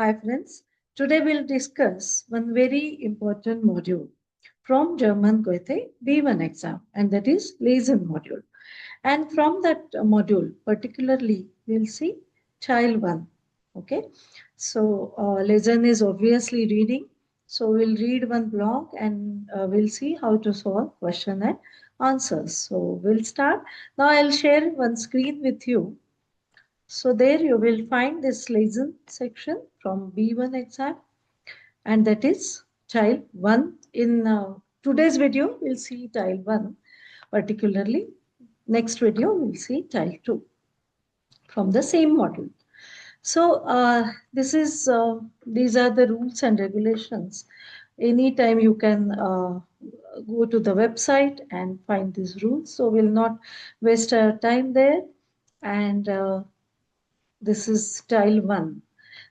Hi friends, today we'll discuss one very important module from German Goethe B1 exam, and that is Lesen module. And from that module, particularly, we'll see child 1. Okay, so Lesen is obviously reading. So we'll read one block and we'll see how to solve question and answers. So we'll start. Now I'll share one screen with you. So there you will find this lesson section from B1 exam, and that is child 1. In today's video, we'll see child 1 particularly. Next video, we'll see child 2 from the same model. So these are the rules and regulations. Anytime you can go to the website and find these rules. So we'll not waste our time there. And this is style 1.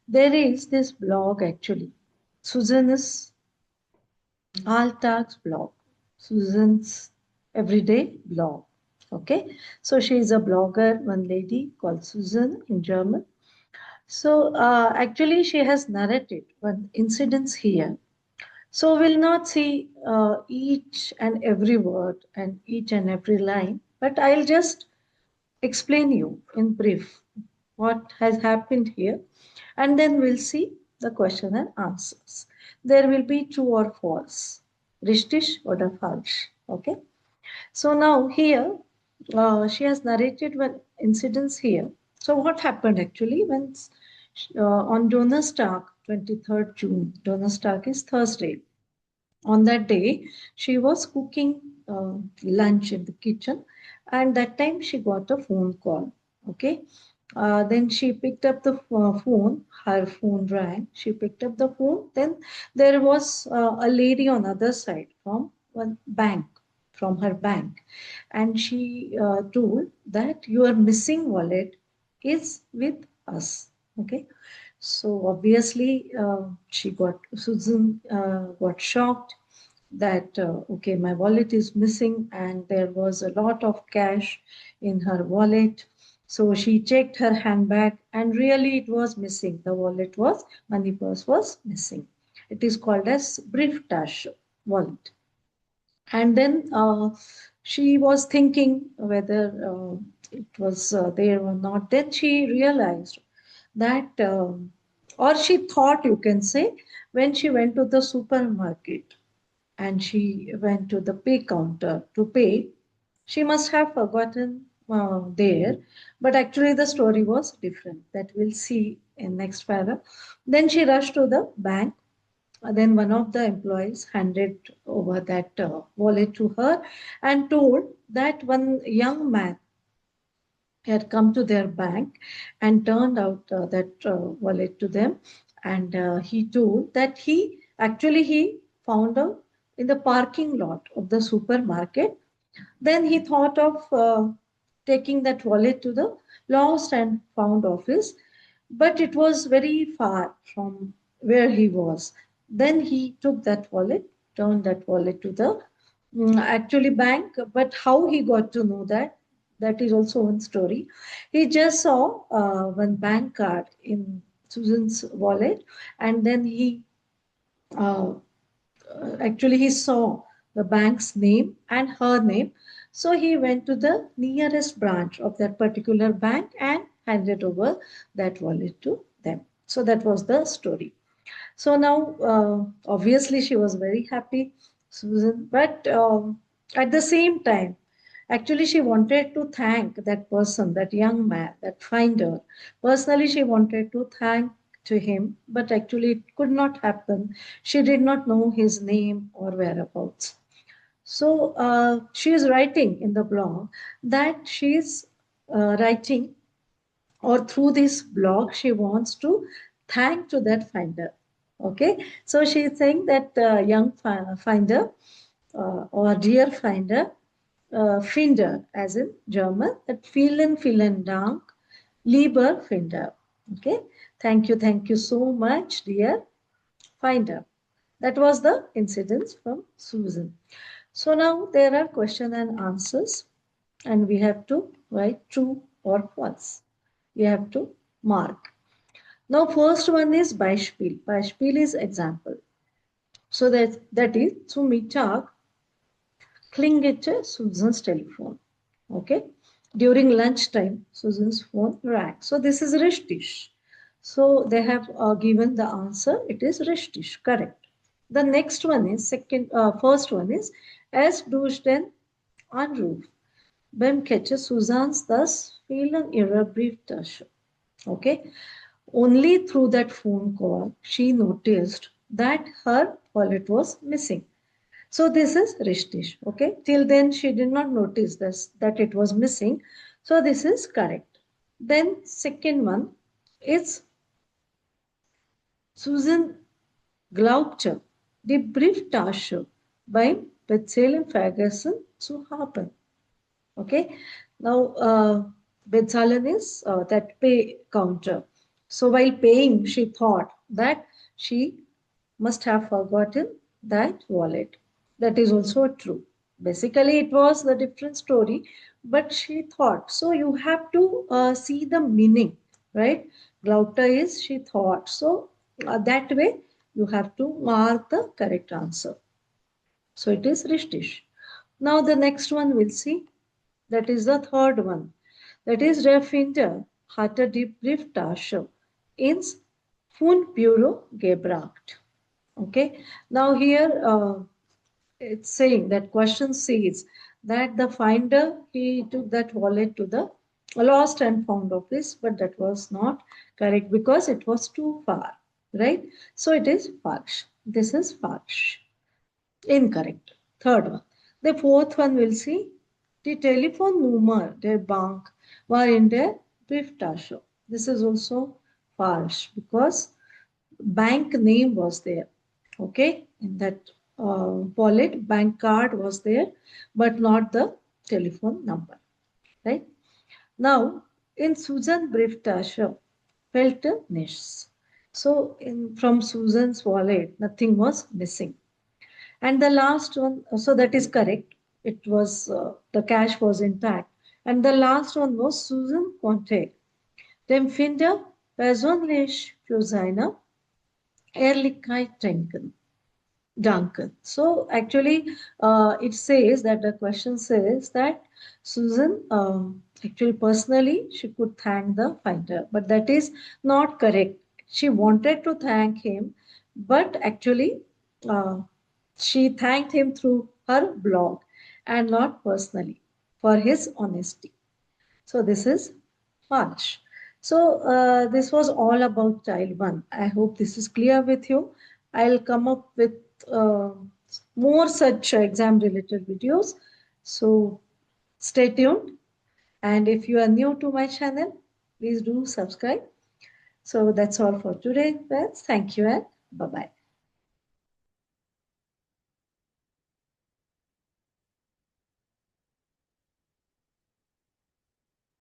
There is this blog actually. Susan's Alltags blog. Susan's everyday blog. Okay. So she is a blogger, one lady called Susan in German. So actually she has narrated one incidents here. So we'll not see each and every word and each and every line, but I'll just explain you in brief what has happened here, and then we'll see the question and answers. There will be true or false, richtig oder falsch. Okay. So now here she has narrated one incidents here. So what happened actually when on Donnerstag, 23rd June, Donnerstag is Thursday. On that day, she was cooking lunch in the kitchen, and that time she got a phone call. Okay. Then she picked up the phone, her phone rang. She picked up the phone. Then there was a lady on the other side from one bank, from her bank. And she told that your missing wallet is with us. Okay. So obviously, Susan got shocked that, okay, my wallet is missing and there was a lot of cash in her wallet. So she checked her handbag and really it was missing. The wallet was, money purse was missing. It is called as Brieftasche wallet. And then she was thinking whether it was there or not. Then she realized that, or she thought, you can say, when she went to the supermarket and she went to the pay counter to pay, she must have forgotten there. But actually, the story was different. That we'll see in next paragraph. Then she rushed to the bank. Then one of the employees handed over that wallet to her and told that one young man had come to their bank and turned out that wallet to them, and he told that he found out in the parking lot of the supermarket. Then he thought of taking that wallet to the lost and found office, but it was very far from where he was. Then he took that wallet, turned that wallet to the actually bank. But how he got to know that, that is also one story. He just saw one bank card in Susan's wallet, and then uh, he saw the bank's name and her name. So he went to the nearest branch of that particular bank and handed over that wallet to them. So that was the story. So now, obviously, she was very happy, Susan, but at the same time, actually, she wanted to thank that person, that young man, that finder. Personally, she wanted to thank to him, but actually, it could not happen. She did not know his name or whereabouts. So she is writing in the blog that she is writing, or through this blog she wants to thank to that finder. Okay, so she is saying that young finder or dear finder, finder as in German, that vielen Dank, lieber finder. Okay, thank you so much, dear finder. That was the incidents from Susan. So now there are question and answers, and we have to write true or false. We have to mark. Now, first one is Beispiel. Beispiel is example. So that is zum Mittag klingelte Susan's telephone. Okay. During lunchtime, Susan's phone rang. So this is richtig. So they have given the answer. It is richtig. Correct. The next one is first one is as durch den Anruf. Beim Catcher Susan's das Fehlen ihrer Brieftasche. Okay. Only through that phone call, she noticed that her wallet was missing. So this is Rishtish. Okay. Till then, she did not notice this that it was missing. So this is correct. Then second one is Susan glaubte, die Brieftasche beim Bezahlen vergessen zu haben. Okay. Now, Bezahlen is that pay counter. So while paying, she thought that she must have forgotten that wallet. That is also true. Basically, it was the different story, but she thought. So you have to see the meaning, right? Glauta is she thought. So that way you have to mark the correct answer. So it is Rishtish. Now the next one we'll see. That is the third one. That is Der Finder hatte die Brieftasche ins Fundbüro gebracht. Okay. Now here it's saying that question says that the finder he took that wallet to the lost and found office, but that was not correct because it was too far, right? So it is false. This is false. Incorrect. Third one. The fourth one will see the telephone number der Bank war in der Brieftasche. This is also false because bank name was there. Okay, in that wallet, bank card was there, but not the telephone number. Right now, in Susan Brieftasche fehlte nichts. So, from Susan's wallet, nothing was missing. And the last one, so that is correct. It was the cash was intact. And the last one was Susan konnte dem Finder persönlich für seine Ehrlichkeit danken. So actually, it says that the question says that Susan actually personally she could thank the finder, but that is not correct. She wanted to thank him, but actually, uh, she thanked him through her blog and not personally for his honesty. So this is false. So this was all about child one. I hope this is clear with you. I'll come up with uh, more such exam related videos. So stay tuned. And if you are new to my channel, please do subscribe. So that's all for today, friends. Thank you and bye bye.